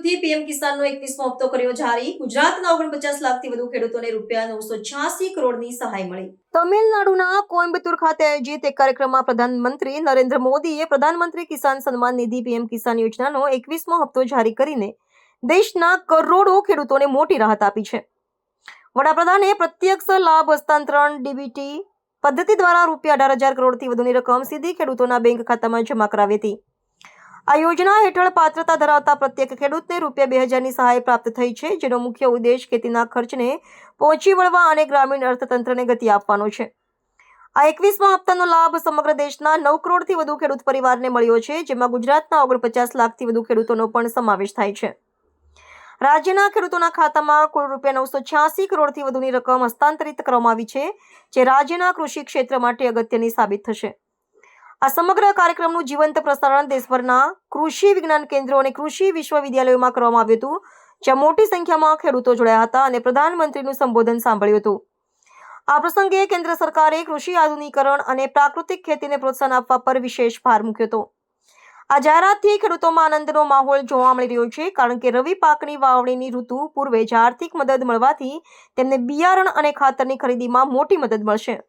ખેડૂતથી PM કિસાનનો 21મો હપ્તો કર્યો જારી. ગુજરાતના 49 લાખથી વધુ ખેડૂતોને રૂપિયા 986 કરોડની સહાય મળી. તમિલનાડુના કોઇમ્બતુર ખાતે આયોજિત એક કાર્યક્રમમાં પ્રધાનમંત્રી નરેન્દ્ર મોદીએ પ્રધાનમંત્રી કિસાન સન્માન નિધિ પીએમ કિસાન યોજનાનો 21મો હપ્તો જારી કરીને દેશના કરોડો ખેડૂતોને મોટી રાહત આપી છે. વડાપ્રધાને પ્રત્યક્ષ લાભ હસ્તાંતરણ ડીબીટી પદ્ધતિ દ્વારા રૂપિયા 18,000 કરોડથી વધુની રકમ સીધી ખેડૂતોના બેંક ખાતામાં જમા કરાવી હતી. આ યોજના હેઠળ પાત્રતા ધરાવતા પ્રત્યેક ખેડૂતને રૂપિયા 2,000ની સહાય પ્રાપ્ત થઈ છે, જેનો મુખ્ય ઉદ્દેશ ખેતીના ખર્ચને પહોંચી વળવા અને ગ્રામીણ અર્થતંત્રને ગતિ આપવાનો છે. આ 21મા હપ્તાનો લાભ સમગ્ર દેશના 9 કરોડથી વધુ ખેડૂત પરિવારને મળ્યો છે, જેમાં ગુજરાતના 49 લાખથી વધુ ખેડૂતોનો પણ સમાવેશ થાય છે. રાજ્યના ખેડૂતોના ખાતામાં કુલ રૂપિયા 986 કરોડથી વધુની રકમ હસ્તાંતરિત કરવામાં આવી છે, જે રાજ્યના કૃષિ ક્ષેત્ર માટે અગત્યની સાબિત થશે. આ સમગ્ર કાર્યક્રમનું જીવંત પ્રસારણ દેશભરના કૃષિ વિજ્ઞાન કેન્દ્રો અને કૃષિ વિશ્વવિદ્યાલયોમાં કરવામાં આવ્યું હતું, જ્યાં મોટી સંખ્યામાં ખેડૂતો જોડાયા હતા અને પ્રધાનમંત્રીનું સંબોધન સાંભળ્યું હતું. આ પ્રસંગે કેન્દ્ર સરકારે કૃષિ આધુનિકરણ અને પ્રાકૃતિક ખેતીને પ્રોત્સાહન આપવા પર વિશેષ ભાર મૂક્યો હતો. આ જાહેરાતથી ખેડૂતોમાં આનંદનો માહોલ જોવા મળી રહ્યો છે, કારણ કે રવિ પાકની વાવણીની ઋતુ પૂર્વે જ આર્થિક મદદ મળવાથી તેમને બિયારણ અને ખાતરની ખરીદીમાં મોટી મદદ મળશે.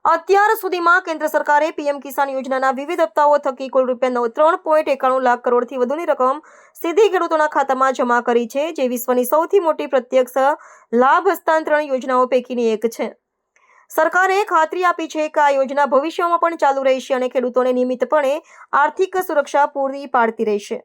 અત્યાર સુધીમાં કેન્દ્ર સરકારે પીએમ કિસાન યોજનાના વિવિધ હપ્તાઓ થકી કુલ રૂપિયા 3.91 લાખ કરોડથી વધુની રકમ સીધી ખેડૂતોના ખાતામાં જમા કરી છે, જે વિશ્વની સૌથી મોટી પ્રત્યક્ષ લાભ હસ્તાંતરણ યોજનાઓ પૈકીની એક છે. સરકારે ખાતરી આપી છે કે આ યોજના ભવિષ્યમાં પણ ચાલુ રહેશે અને ખેડૂતોને નિયમિતપણે આર્થિક સુરક્ષા પૂરી પાડતી રહેશે.